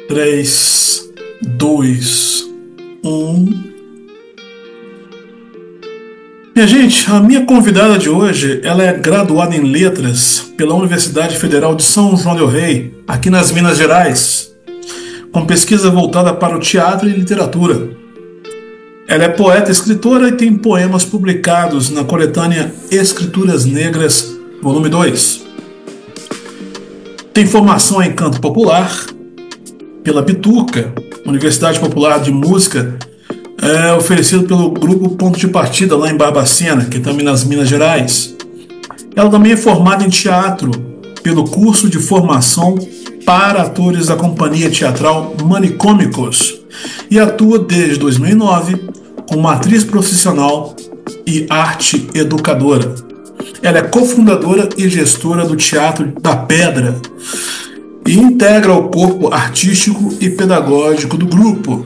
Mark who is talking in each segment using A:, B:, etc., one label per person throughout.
A: 3, 2, 1. Minha gente, a minha convidada de hoje, ela é graduada em Letras pela Universidade Federal de São João del Rei, aqui nas Minas Gerais, com pesquisa voltada para o teatro e literatura. Ela é poeta, escritora e tem poemas publicados na coletânea Escrituras Negras, volume 2. Tem formação em canto popular pela Bituca, Universidade Popular de Música, oferecido pelo Grupo Ponto de Partida, lá em Barbacena, que é também nas Minas Gerais. Ela também é formada em teatro pelo curso de formação para atores da Companhia Teatral Manicômicos e atua desde 2009 como atriz profissional e arte educadora. Ela é cofundadora e gestora do Teatro da Pedra e integra o corpo artístico e pedagógico do grupo.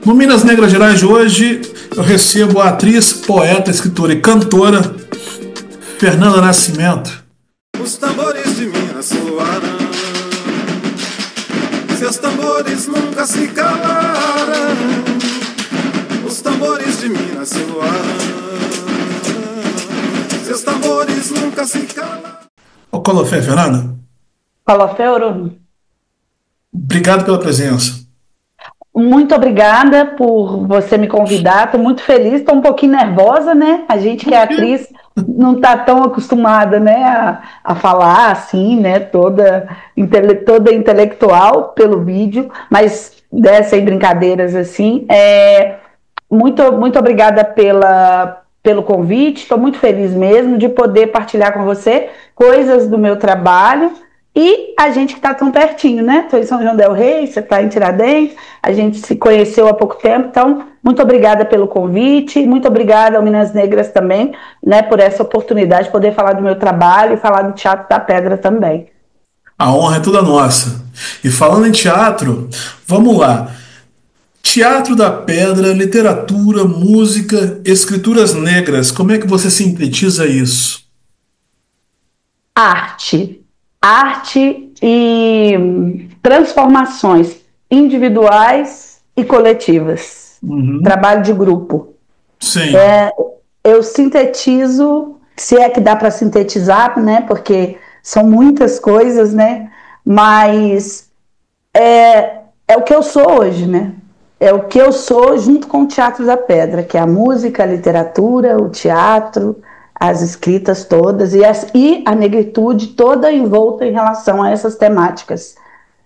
A: No Minas Negras Gerais de hoje, eu recebo a atriz, poeta, escritora e cantora Fernanda Nascimento.
B: Os tambores de Minas soaram, seus tambores nunca se calaram. Os tambores de Minas soaram, seus tambores nunca se calaram.
A: Ô Colofé, Fernanda,
C: Colofé Ouro,
A: obrigado pela presença.
C: muito obrigada por você me convidar, estou muito feliz, estou um pouquinho nervosa, né? A gente que é atriz não está tão acostumada, né, a falar assim, né, toda intelectual pelo vídeo, mas sem brincadeiras assim. Muito obrigada pelo convite, estou muito feliz mesmo de poder partilhar com você coisas do meu trabalho. E a gente que está tão pertinho, né? Estou em São João del Rei, você está em Tiradentes, a gente se conheceu há pouco tempo, então muito obrigada pelo convite, muito obrigada ao Minas Negras também, né, por essa oportunidade de poder falar do meu trabalho e falar do Teatro da Pedra também.
A: A honra é toda nossa. E falando em teatro, vamos lá. Teatro da Pedra, literatura, música, escrituras negras, como é que você sintetiza isso?
C: Arte e transformações individuais e coletivas. Trabalho de grupo.
A: Sim.
C: Eu sintetizo, se é que dá para sintetizar, né? Porque são muitas coisas, né? Mas é o que eu sou hoje, né? É o que eu sou junto com o Teatro da Pedra, que é a música, a literatura, o teatro, as escritas todas e a negritude toda envolta em relação a essas temáticas.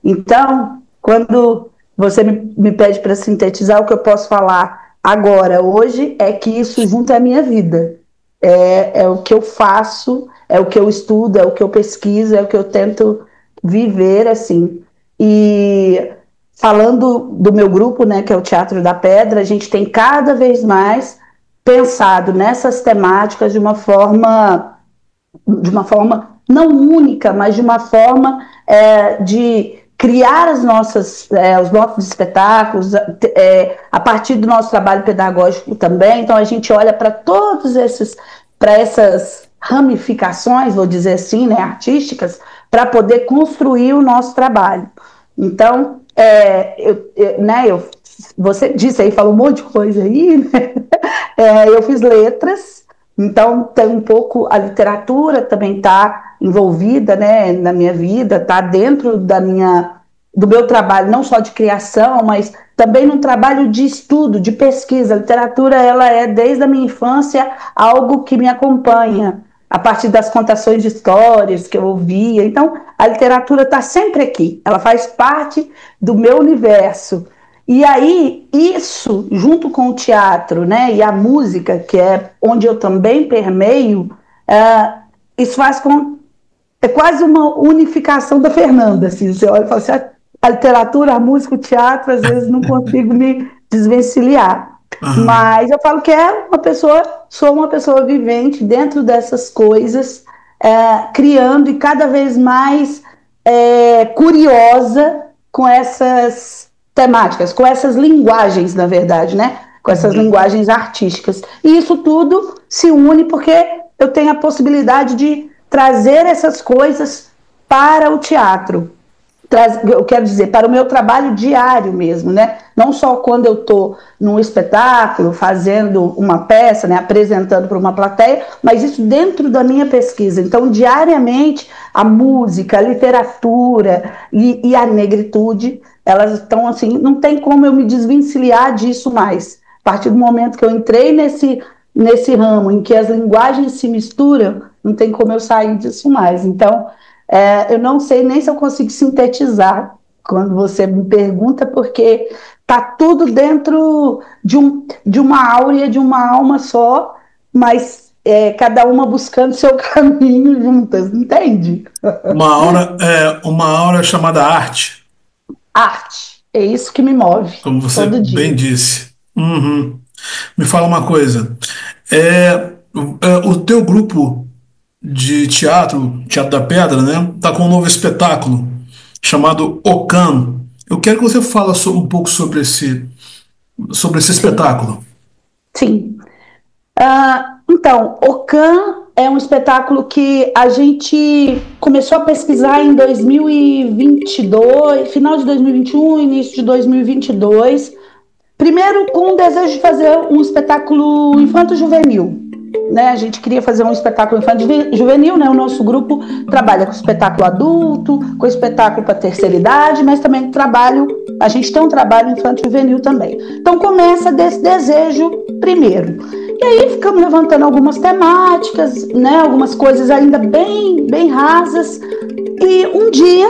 C: Então, quando você me pede para sintetizar, o que eu posso falar agora, hoje, é que isso junto à minha vida. É o que eu faço, é o que eu estudo, é o que eu pesquiso, é o que eu tento viver, assim. E falando do meu grupo, né, que é o Teatro da Pedra, a gente tem cada vez mais pensado nessas temáticas de uma forma não única, mas de uma forma de criar os nossos espetáculos a partir do nosso trabalho pedagógico também. Então a gente olha para essas ramificações, vou dizer assim, né, artísticas, para poder construir o nosso trabalho. Então, você disse aí, falou um monte de coisa aí, né? Eu fiz letras, então tem um pouco, a literatura também está envolvida, né, na minha vida, está dentro do meu trabalho, não só de criação, mas também no trabalho de estudo, de pesquisa. A literatura, ela é, desde a minha infância, algo que me acompanha, a partir das contações de histórias que eu ouvia. Então, a literatura está sempre aqui, ela faz parte do meu universo. E aí, isso, junto com o teatro, né, e a música, que é onde eu também permeio, isso faz é quase uma unificação da Fernanda, assim. Você olha e fala assim, a literatura, a música, o teatro, às vezes não consigo me desvencilhar. Mas eu falo que sou uma pessoa vivente dentro dessas coisas, criando e cada vez mais curiosa com essas temáticas, com essas linguagens, na verdade, né? Com essas linguagens artísticas. E isso tudo se une porque eu tenho a possibilidade de trazer essas coisas para o teatro. eu quero dizer, para o meu trabalho diário mesmo, né? Não só quando eu estou num espetáculo, fazendo uma peça, né? Apresentando para uma plateia, mas isso dentro da minha pesquisa. Então, diariamente, a música, a literatura e a negritude, elas estão assim, não tem como eu me desvencilhar disso mais. A partir do momento que eu entrei nesse ramo em que as linguagens se misturam, não tem como eu sair disso mais. Então, eu não sei nem se eu consigo sintetizar quando você me pergunta, porque está tudo dentro de uma áurea, de uma alma só, mas cada uma buscando seu caminho juntas, entende?
A: Uma aura chamada arte,
C: Arte, é isso que me move
A: como você
C: todo
A: bem
C: dia.
A: disse. Uhum. Me fala uma coisa. O teu grupo de teatro, Teatro da Pedra, né? Tá com um novo espetáculo chamado Ocan. Eu quero que você fale um pouco sobre esse
C: Sim,
A: espetáculo.
C: sim. Então, Ocan é um espetáculo que a gente começou a pesquisar em 2022, final de 2021, início de 2022. Primeiro, com o desejo de fazer um espetáculo infanto-juvenil. Né? A gente queria fazer um espetáculo infanto-juvenil, né? O nosso grupo trabalha com espetáculo adulto, com espetáculo para terceira idade, mas também a gente tem um trabalho infanto-juvenil também. Então começa desse desejo primeiro. E aí ficamos levantando algumas temáticas, né? Algumas coisas ainda bem, bem rasas. E um dia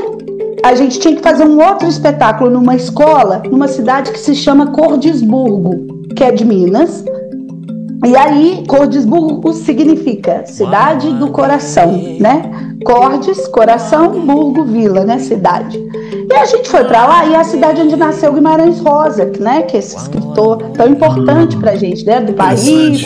C: a gente tinha que fazer um outro espetáculo numa escola, numa cidade que se chama Cordisburgo, que é de Minas. E aí, Cordisburgo significa cidade do coração, né? Cordes, coração, burgo, vila, né? Cidade. E a gente foi para lá e é a cidade onde nasceu Guimarães Rosa, né? Que é esse escritor tão importante para a gente, né?
A: Interessante.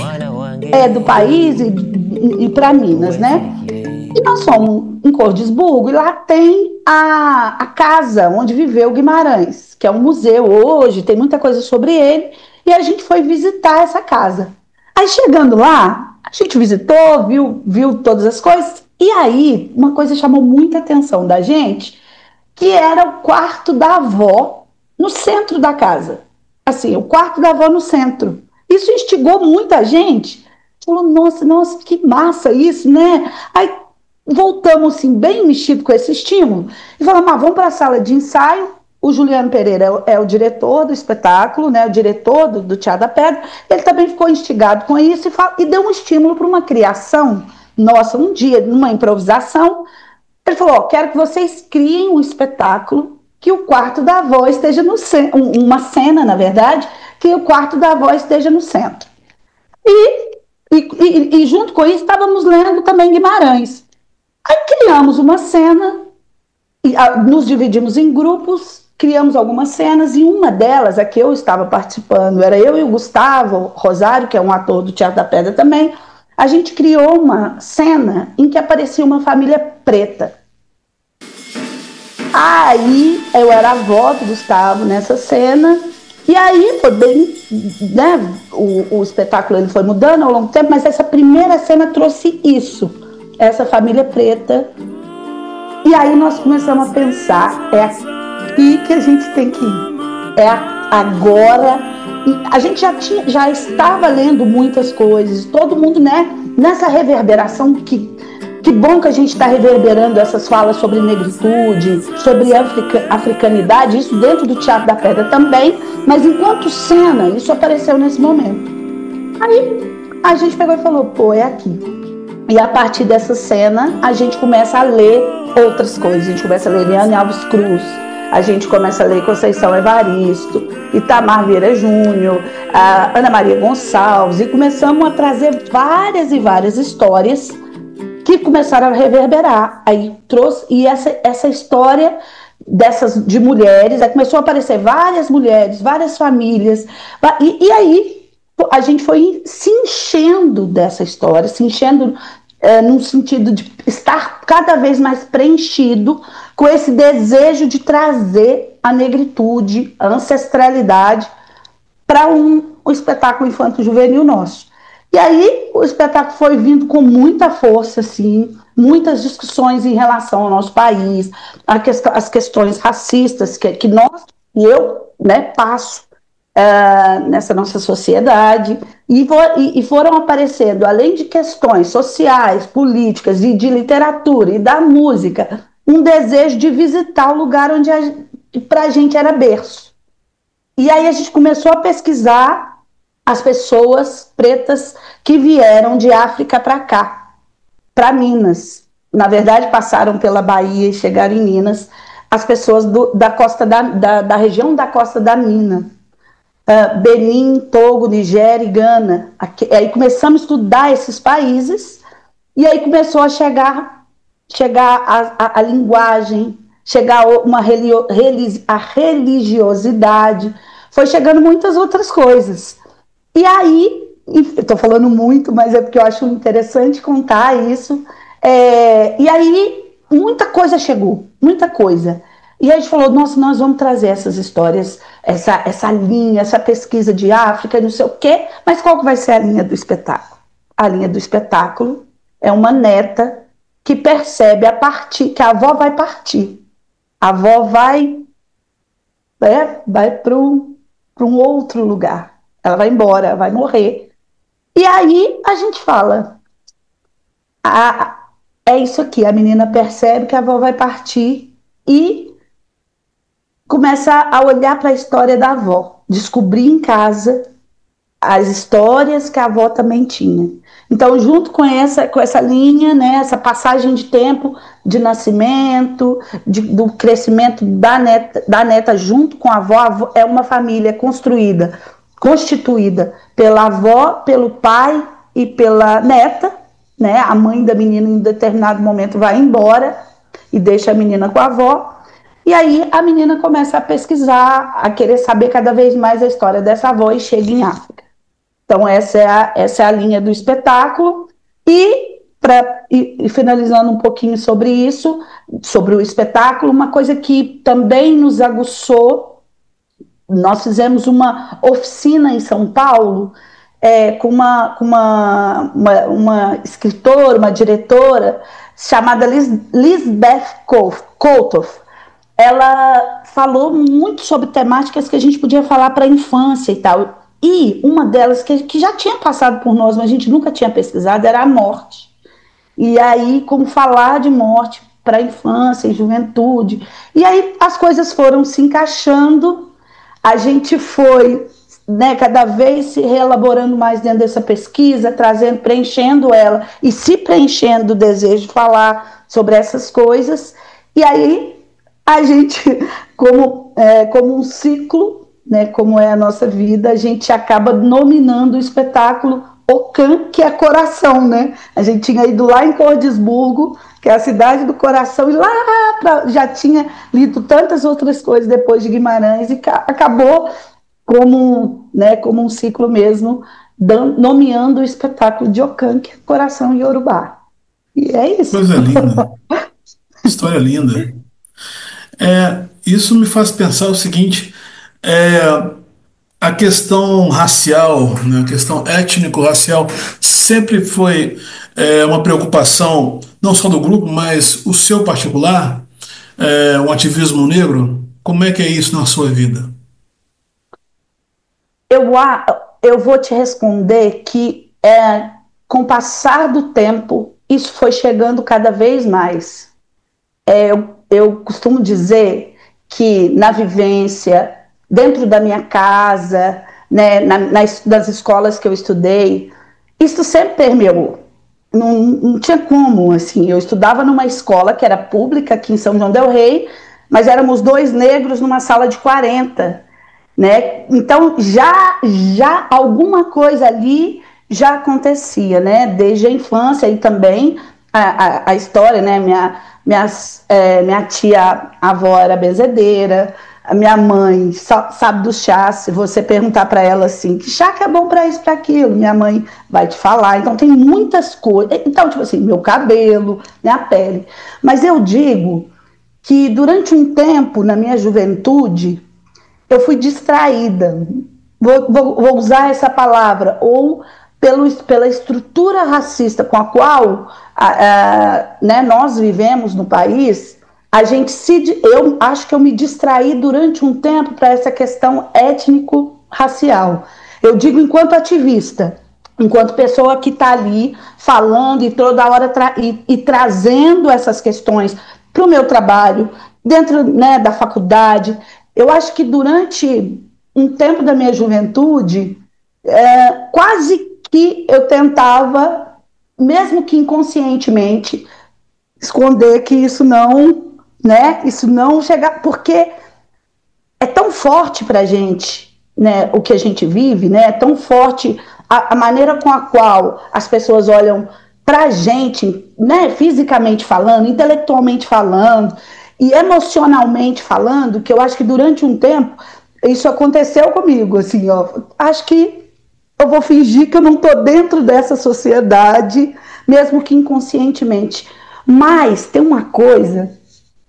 C: Do país e para Minas, né? E nós fomos em Cordisburgo e lá tem a casa onde viveu Guimarães, que é um museu hoje, tem muita coisa sobre ele, e a gente foi visitar essa casa. Aí chegando lá, a gente visitou, viu todas as coisas, e aí uma coisa chamou muita atenção da gente, que era o quarto da avó no centro da casa. Assim, o quarto da avó no centro. Isso instigou muita gente. Falou, nossa, que massa isso, né? Aí voltamos assim, bem mexido com esse estímulo, e falamos, vamos para a sala de ensaio. O Juliano Pereira é o diretor do espetáculo, né, o diretor do Teatro da Pedra. Ele também ficou instigado com isso e deu um estímulo para uma criação nossa, um dia, numa improvisação. Ele falou, quero que vocês criem um espetáculo que o quarto da avó esteja no centro, uma cena, na verdade, que o quarto da avó esteja no centro. E junto com isso, estávamos lendo também Guimarães. Aí criamos uma cena, nos dividimos em grupos, criamos algumas cenas, e uma delas, a que eu estava participando, era eu e o Gustavo Rosário, que é um ator do Teatro da Pedra também. A gente criou uma cena em que aparecia uma família preta. Aí eu era a avó do Gustavo nessa cena, e aí foi bem, né, o espetáculo ele foi mudando ao longo do tempo, mas essa primeira cena trouxe isso, essa família preta. E aí nós começamos a pensar, é aqui que a gente tem que ir, agora. A gente já estava lendo muitas coisas, todo mundo, né, nessa reverberação, que bom que a gente está reverberando essas falas sobre negritude, sobre africanidade, isso dentro do Teatro da Pedra também, mas enquanto cena, isso apareceu nesse momento. Aí a gente pegou e falou, pô, é aqui. E a partir dessa cena, a gente começa a ler outras coisas. A gente começa a ler Eliane Alves Cruz, a gente começa a ler Conceição Evaristo, Itamar Vieira Júnior, Ana Maria Gonçalves, e começamos a trazer várias e várias histórias que começaram a reverberar. Aí trouxe, e essa história de mulheres, aí começou a aparecer várias mulheres, várias famílias, e aí a gente foi se enchendo dessa história, se enchendo num sentido de estar cada vez mais preenchido com esse desejo de trazer a negritude, a ancestralidade para um espetáculo infanto-juvenil nosso. E aí o espetáculo foi vindo com muita força, assim, muitas discussões em relação ao nosso país, as questões racistas que nós, e eu, né, passo nessa nossa sociedade, e foram aparecendo, além de questões sociais, políticas e de literatura e da música, um desejo de visitar o lugar onde para a gente era berço. E aí a gente começou a pesquisar as pessoas pretas que vieram de África para cá, para Minas. Na verdade, passaram pela Bahia e chegaram em Minas, as pessoas da costa da região da Costa da Mina. Benin, Togo, Nigéria e Gana. Aí começamos a estudar esses países e aí começou a chegar a linguagem, chegar a religiosidade, foi chegando muitas outras coisas. E aí, estou falando muito, mas é porque eu acho interessante contar isso. E aí, muita coisa chegou, muita coisa. E a gente falou, nossa, nós vamos trazer essas histórias, essa linha, essa pesquisa de África, não sei o quê, mas qual que vai ser a linha do espetáculo? A linha do espetáculo é uma neta que percebe que a avó vai partir. A avó vai para um outro lugar. Ela vai embora, vai morrer. E aí a gente fala, é isso aqui, a menina percebe que a avó vai partir e começa a olhar para a história da avó, descobrir em casa as histórias que a avó também tinha. Então, junto com essa linha, né, essa passagem de tempo, de nascimento, do crescimento da neta junto com a avó, é uma família constituída pela avó, pelo pai e pela neta, né? A mãe da menina em determinado momento vai embora e deixa a menina com a avó. E aí a menina começa a pesquisar, a querer saber cada vez mais a história dessa avó e chega em África. Então essa é a linha do espetáculo. E finalizando um pouquinho sobre isso, sobre o espetáculo, uma coisa que também nos aguçou, nós fizemos uma oficina em São Paulo com uma escritora, uma diretora chamada Lisbeth Kotoff. Ela falou muito sobre temáticas que a gente podia falar para a infância e tal. E uma delas que já tinha passado por nós, mas a gente nunca tinha pesquisado, era a morte. E aí, como falar de morte para a infância e juventude. E aí as coisas foram se encaixando, a gente foi, né, cada vez se reelaborando mais dentro dessa pesquisa, preenchendo ela e se preenchendo o desejo de falar sobre essas coisas. E aí a gente, como um ciclo, né, como é a nossa vida, a gente acaba nominando o espetáculo Ocã, que é coração, né? A gente tinha ido lá em Cordisburgo, que é a cidade do coração, e lá já tinha lido tantas outras coisas depois de Guimarães, e acabou como um ciclo mesmo, nomeando o espetáculo de Ocã, que é coração iorubá. E é isso.
A: Coisa linda. História linda. Isso me faz pensar o seguinte, a questão racial, né, a questão étnico-racial sempre foi uma preocupação, não só do grupo, mas o seu particular, o ativismo negro. Como é que é isso na sua vida?
C: Eu vou te responder que com o passar do tempo, isso foi chegando cada vez mais. Eu costumo dizer que na vivência, dentro da minha casa, né, nas escolas que eu estudei, isso sempre permeou. Não tinha como, assim, eu estudava numa escola que era pública aqui em São João del Rei, mas éramos 2 negros numa sala de 40, né? Então já alguma coisa ali já acontecia, né? Desde a infância e também a história, né? Minha tia-avó era benzedeira, a minha mãe sabe do chá. Se você perguntar para ela assim, que chá que é bom para isso, para aquilo, minha mãe vai te falar. Então tem muitas coisas. Então, tipo assim, meu cabelo, minha pele. Mas eu digo que durante um tempo, na minha juventude, eu fui distraída. Vou usar essa palavra, ou pela estrutura racista com a qual né, nós vivemos no país, eu acho que eu me distraí durante um tempo para essa questão étnico-racial. Eu digo enquanto ativista, enquanto pessoa que está ali falando e toda hora trazendo essas questões para o meu trabalho, dentro, né, da faculdade. Eu acho que durante um tempo da minha juventude, quase que eu tentava, mesmo que inconscientemente, esconder que isso não, né, isso não chegar, porque é tão forte para a gente, né, o que a gente vive, né, é tão forte a maneira com a qual as pessoas olham para a gente, né, fisicamente falando, intelectualmente falando e emocionalmente falando, que eu acho que durante um tempo isso aconteceu comigo, assim, ó, acho que eu vou fingir que eu não estou dentro dessa sociedade, mesmo que inconscientemente. Mas tem uma coisa,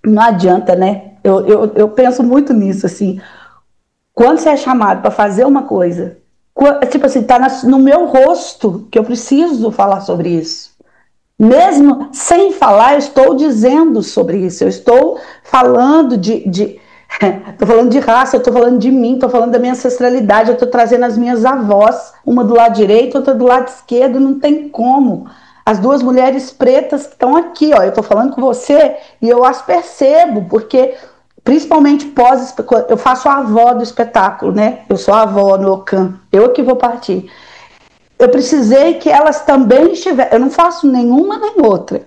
C: não adianta, né? Eu penso muito nisso, assim. Quando você é chamado para fazer uma coisa, tipo assim, tá no meu rosto que eu preciso falar sobre isso. Mesmo sem falar, eu estou dizendo sobre isso. Eu estou falando estou falando de raça, eu estou falando de mim, estou falando da minha ancestralidade, eu estou trazendo as minhas avós, uma do lado direito, outra do lado esquerdo, não tem como. As duas mulheres pretas que estão aqui, ó, eu estou falando com você e eu as percebo, porque principalmente eu faço a avó do espetáculo, né? Eu sou a avó no Ocam, eu que vou partir. Eu precisei que elas também estivessem. Eu não faço nenhuma nem outra,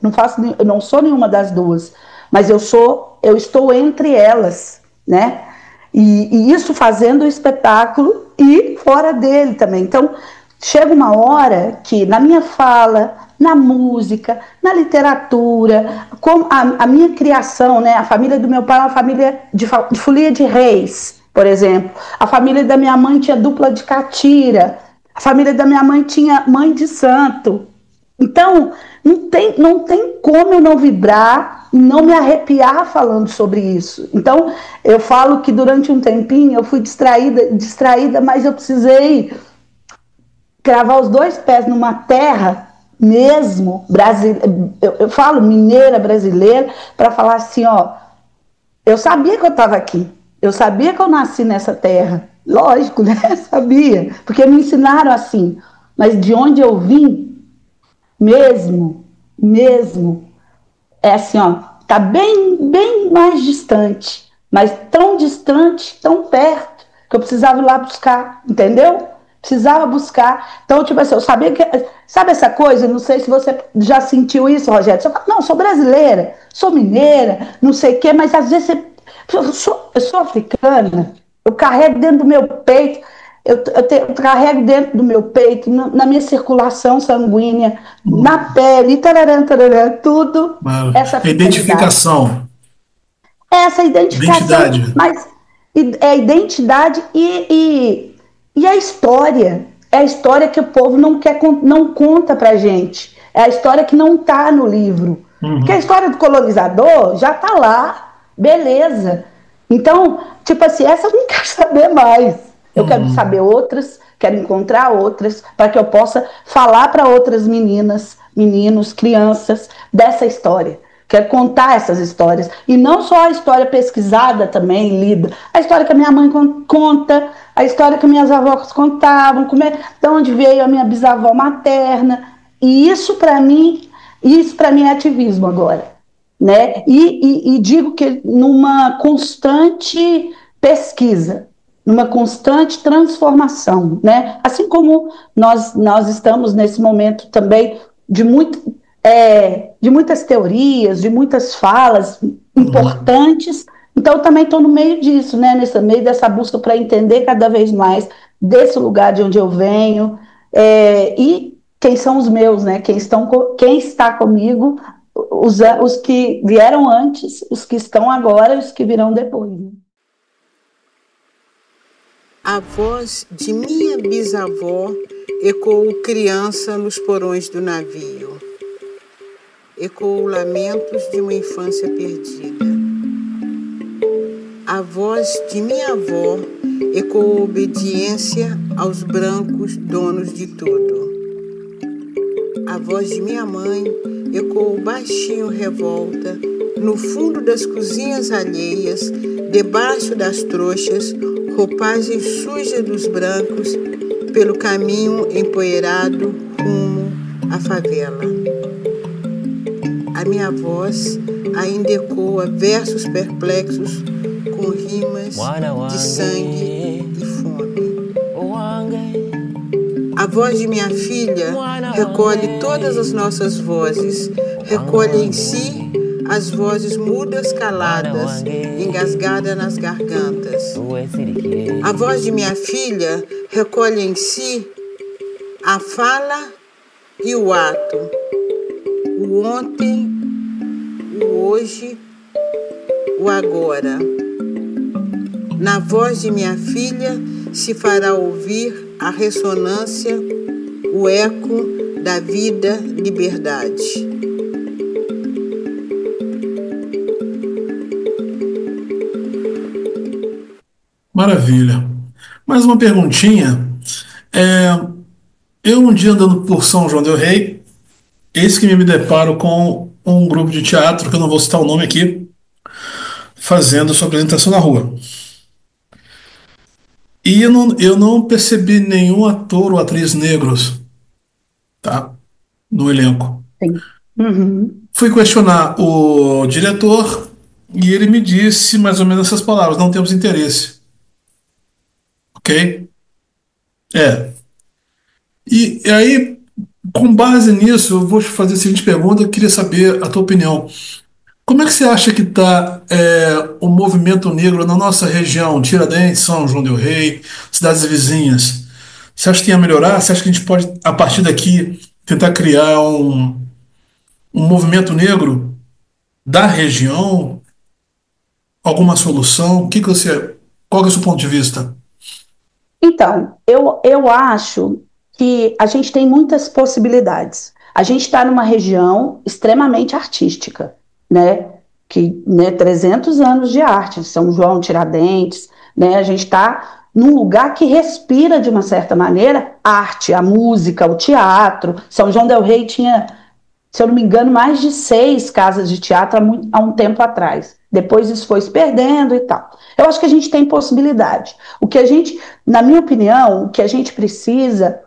C: eu não sou nenhuma das duas, mas eu estou entre elas, né? E isso fazendo o espetáculo e fora dele também. Então, chega uma hora que na minha fala, na música, na literatura, com a minha criação, né? A família do meu pai é uma família de folia de reis, por exemplo. A família da minha mãe tinha dupla de catira. A família da minha mãe tinha mãe de santo. Então, não tem como eu não vibrar e não me arrepiar falando sobre isso. Então, eu falo que durante um tempinho eu fui distraída, mas eu precisei cravar os dois pés numa terra mesmo, eu falo mineira brasileira, para falar assim, ó, eu sabia que eu estava aqui, eu sabia que eu nasci nessa terra, lógico, né? Sabia, porque me ensinaram assim, mas de onde eu vim, mesmo, é assim, ó, tá bem mais distante, mas tão distante, tão perto, que eu precisava ir lá buscar, entendeu? Precisava buscar. Então, tipo assim, eu sabia que. Sabe essa coisa? Não sei se você já sentiu isso, Rogério. Você fala, não, sou brasileira, sou mineira, não sei o quê, mas às vezes você. Eu sou africana, eu carrego dentro do meu peito, eu carrego dentro do meu peito, na minha circulação sanguínea, na pele, tararã, tudo. Essa
A: identificação.
C: Essa identificação.
A: Identidade.
C: Mas é identidade e a história. É a história que o povo não conta pra gente. É a história que não tá no livro. Porque a história do colonizador já tá lá, beleza. Então, tipo assim, essa eu não quero saber mais. Eu quero saber outras, quero encontrar outras, para que eu possa falar para outras meninas, meninos, crianças dessa história. Quero contar essas histórias. E não só a história pesquisada também, lida. A história que a minha mãe conta, a história que minhas avós contavam, de onde veio a minha bisavó materna. E isso para mim é ativismo agora. Né? E digo que numa constante pesquisa, numa constante transformação. Né? Assim como nós estamos nesse momento também de muitas teorias, de muitas falas importantes. Então, eu também estou no meio disso, né? Nesse meio dessa busca para entender cada vez mais desse lugar de onde eu venho e quem são os meus, né? Quem está comigo, os que vieram antes, os que estão agora e os que virão depois. Né?
D: A voz de minha bisavó ecoou criança nos porões do navio. Ecoou lamentos de uma infância perdida. A voz de minha avó ecoou obediência aos brancos donos de tudo. A voz de minha mãe ecoou baixinho revolta, no fundo das cozinhas alheias, debaixo das trouxas, roupagem suja dos brancos, pelo caminho empoeirado rumo à favela. A minha voz ainda ecoa versos perplexos com rimas de sangue e fome. A voz de minha filha recolhe todas as nossas vozes, recolhe em si as vozes mudas caladas, engasgadas nas gargantas. A voz de minha filha recolhe em si a fala e o ato, o ontem, o hoje, o agora. Na voz de minha filha se fará ouvir a ressonância, o eco da vida, liberdade.
A: Maravilha. Mais uma perguntinha. Eu um dia andando por São João del Rei, eis que me deparo com um grupo de teatro, que eu não vou citar o nome aqui, fazendo sua apresentação na rua. E eu não percebi nenhum ator ou atriz negros, tá? No elenco.
C: Sim. Uhum.
A: Fui questionar o diretor e ele me disse mais ou menos essas palavras: não temos interesse. Ok? É. E aí, com base nisso, eu vou te fazer a seguinte pergunta, eu queria saber a tua opinião. Como é que você acha que está o movimento negro na nossa região, Tiradentes, São João del Rei, cidades vizinhas? Você acha que tem a melhorar? Você acha que a gente pode, a partir daqui, tentar criar um movimento negro da região? Alguma solução? Qual que é o seu ponto de vista?
C: Então, eu acho que a gente tem muitas possibilidades. A gente está numa região extremamente artística, né? 300 anos de arte, São João, Tiradentes, né? A gente está num lugar que respira, de uma certa maneira, arte, a música, o teatro. São João del Rei tinha, se eu não me engano, mais de 6 casas de teatro há um tempo atrás. Depois isso foi se perdendo e tal. Eu acho que a gente tem possibilidade. Na minha opinião, o que a gente precisa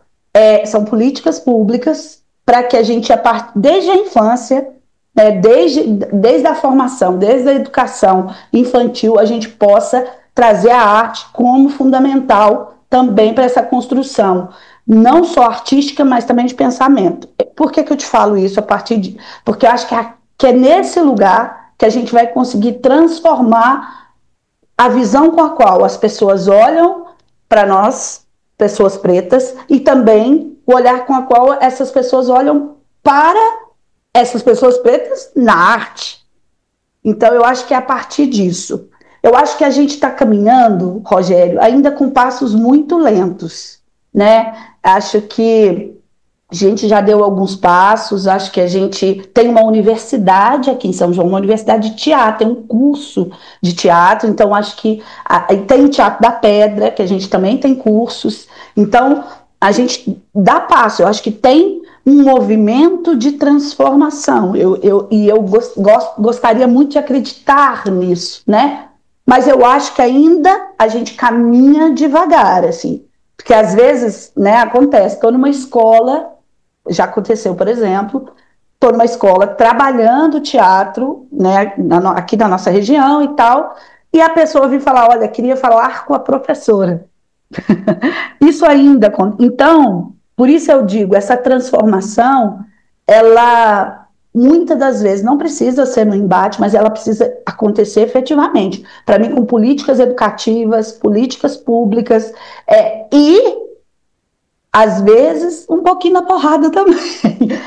C: são políticas públicas para que a gente, desde a infância, né, desde a formação, desde a educação infantil, a gente possa trazer a arte como fundamental também para essa construção, não só artística, mas também de pensamento. Por que eu te falo isso? Porque eu acho que é nesse lugar que a gente vai conseguir transformar a visão com a qual as pessoas olham para nós, pessoas pretas, e também o olhar com a qual essas pessoas olham para essas pessoas pretas na arte. Então, eu acho que é a partir disso. Eu acho que a gente está caminhando, Rogério, ainda com passos muito lentos, né? Acho que a gente já deu alguns passos, acho que a gente tem uma universidade aqui em São João, uma universidade de teatro, tem um curso de teatro, então acho que tem o Teatro da Pedra, que a gente também tem cursos, então a gente dá passo, eu acho que tem um movimento de transformação, eu gostaria muito de acreditar nisso, né? Mas eu acho que ainda a gente caminha devagar, assim, porque às vezes, né, acontece, estou numa escola, já aconteceu, por exemplo, estou numa escola trabalhando teatro, né, aqui na nossa região e tal, e a pessoa vem falar, olha, queria falar com a professora. Isso ainda, então, por isso eu digo, essa transformação, ela muitas das vezes não precisa ser no embate, mas ela precisa acontecer efetivamente. Para mim, com políticas educativas, políticas públicas, e às vezes um pouquinho na porrada também.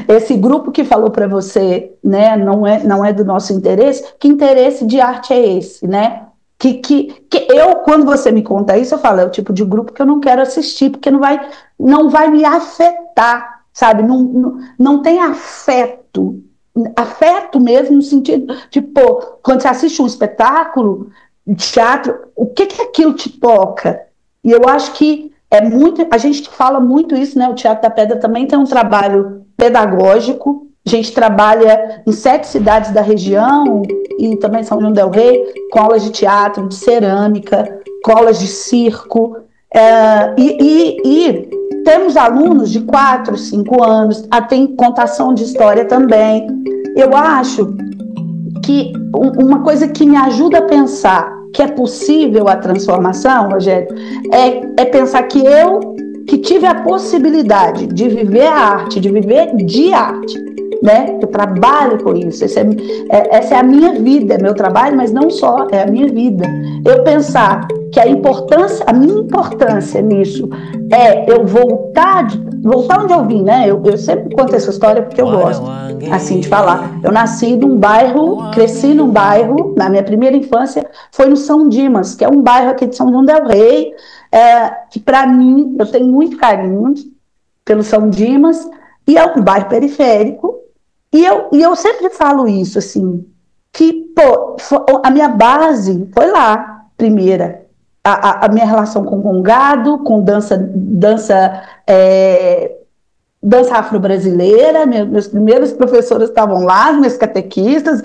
C: Esse grupo que falou para você, né, não é do nosso interesse. Que interesse de arte é esse, né? Que eu, quando você me conta isso, eu falo, é o tipo de grupo que eu não quero assistir, porque não vai me afetar, sabe? Não tem afeto mesmo, no sentido de, pô, quando você assiste um espetáculo de teatro, o que aquilo te toca? E eu acho que a gente fala muito isso, né? O Teatro da Pedra também tem um trabalho pedagógico, A gente trabalha em 7 cidades da região e também São João del Rei, com aulas de teatro, de cerâmica, com aulas de circo. E temos alunos de 4, 5 anos, tem contação de história também. Eu acho que uma coisa que me ajuda a pensar que é possível a transformação, Rogério, é pensar que eu, que tive a possibilidade de viver a arte, de viver de arte, né? Eu trabalho com isso, essa é a minha vida, é meu trabalho, mas não só, é a minha vida. Eu pensar que a minha importância nisso é eu voltar onde eu vim, né? Eu sempre conto essa história porque eu gosto, assim, de falar. Eu nasci num bairro, cresci num bairro, na minha primeira infância foi no São Dimas, que é um bairro aqui de São João del Rei, que para mim, eu tenho muito carinho pelo São Dimas, e é um bairro periférico, e eu sempre falo isso, assim, que, a minha base foi lá, primeira. A minha relação com congado, com dança afro-brasileira, meus primeiros professores estavam lá, meus catequistas,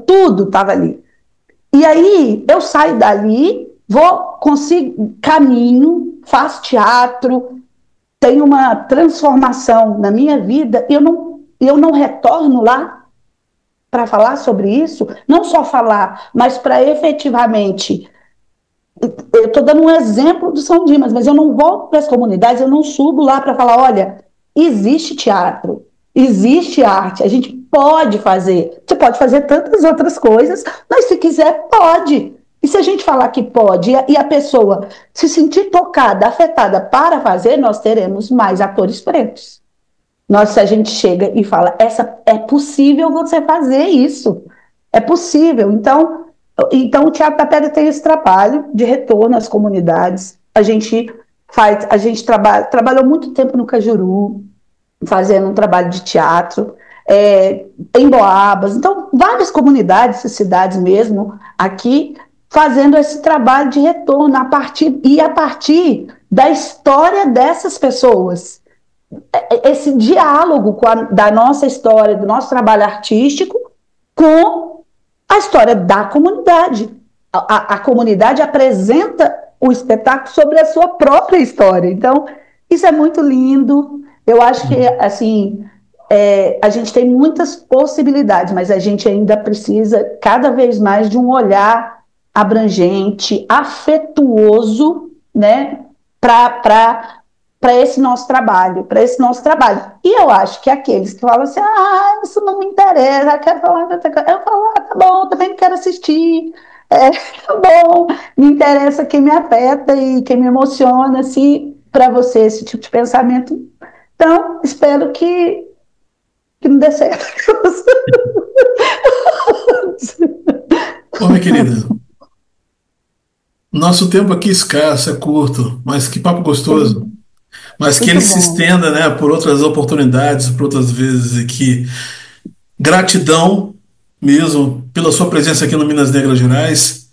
C: tudo estava ali. E aí eu saio dali, caminho, faço teatro, tenho uma transformação na minha vida, e eu não retorno lá para falar sobre isso, não só falar, mas para efetivamente... Eu estou dando um exemplo do São Dimas, mas eu não volto para as comunidades, eu não subo lá para falar, olha, existe teatro, existe arte, a gente pode fazer. Você pode fazer tantas outras coisas, mas se quiser, pode. E se a gente falar que pode, e a pessoa se sentir tocada, afetada para fazer, nós teremos mais atores pretos. Se a gente chega e fala, é possível você fazer isso, é possível. Então o Teatro da Pedra tem esse trabalho de retorno às comunidades. A gente trabalhou muito tempo no Cajuru, fazendo um trabalho de teatro, em Boabas, então várias comunidades, cidades mesmo, aqui, fazendo esse trabalho de retorno a partir da história dessas pessoas. Esse diálogo da nossa história, do nosso trabalho artístico, com a história da comunidade. A comunidade apresenta o espetáculo sobre a sua própria história. Então, isso é muito lindo. Eu acho que, assim, a gente tem muitas possibilidades, mas a gente ainda precisa cada vez mais de um olhar abrangente, afetuoso, né, para esse nosso trabalho, E eu acho que aqueles que falam assim, isso não me interessa, eu quero falar, eu falo, tá bom, também não quero assistir, tá bom, me interessa quem me afeta e quem me emociona, se para você esse tipo de pensamento, então, espero que não dê certo.
A: Ô, minha querida, nosso tempo aqui é escasso, é curto, mas que papo gostoso.
C: Sim.
A: Mas que
C: Muito
A: ele se
C: bom.
A: estenda, né, por outras oportunidades, por outras vezes aqui. Gratidão mesmo pela sua presença aqui no Minas Negras Gerais.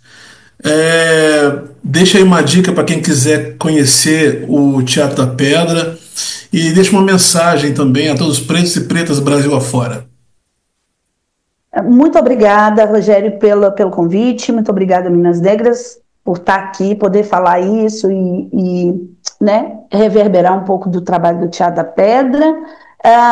A: Deixa aí uma dica para quem quiser conhecer o Teatro da Pedra e deixa uma mensagem também a todos os pretos e pretas Brasil afora.
C: Muito obrigada, Rogério, pelo convite, muito obrigada, Minas Negras, por estar aqui, poder falar isso né, reverberar um pouco do trabalho do Teatro da Pedra.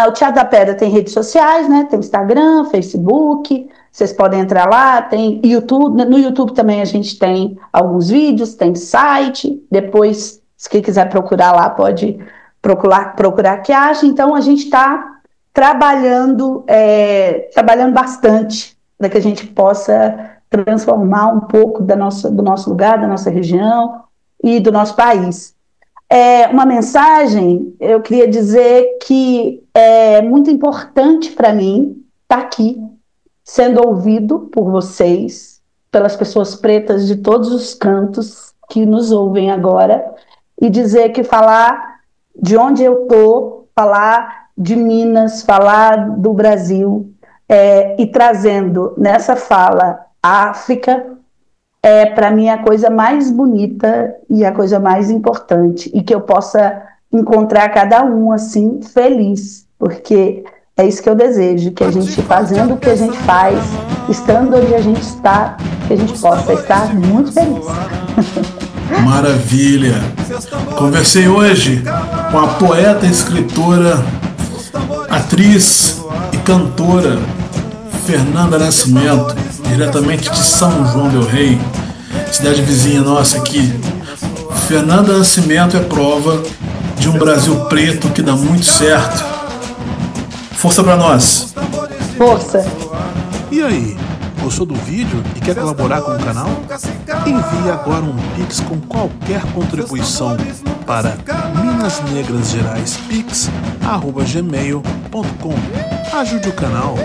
C: O Teatro da Pedra tem redes sociais, né, tem Instagram, Facebook, vocês podem entrar lá, tem YouTube, no YouTube também a gente tem alguns vídeos, tem site, depois, se quem quiser procurar lá, pode procurar que acha. Então, a gente está trabalhando bastante para que a gente possa transformar um pouco do nosso lugar, da nossa região e do nosso país. Uma mensagem, eu queria dizer que é muito importante para mim estar aqui, sendo ouvido por vocês, pelas pessoas pretas de todos os cantos que nos ouvem agora, e dizer que falar de onde eu estou, falar de Minas, falar do Brasil, e trazendo nessa fala a África, para mim a coisa mais bonita e a coisa mais importante, e que eu possa encontrar cada um assim feliz, porque É isso que eu desejo, que a gente fazendo o que a gente faz, estando onde a gente está, que a gente possa estar muito feliz.
A: Maravilha! Conversei hoje com a poeta, escritora, atriz e cantora Fernanda Nascimento, diretamente de São João del Rei, cidade vizinha nossa aqui. Fernanda Nascimento é prova de um Brasil preto que dá muito certo. Força pra nós!
C: Força!
E: E aí, gostou do vídeo e quer colaborar com o canal? Envie agora um Pix com qualquer contribuição para minasnegrasgeraispix@gmail.com. Ajude o canal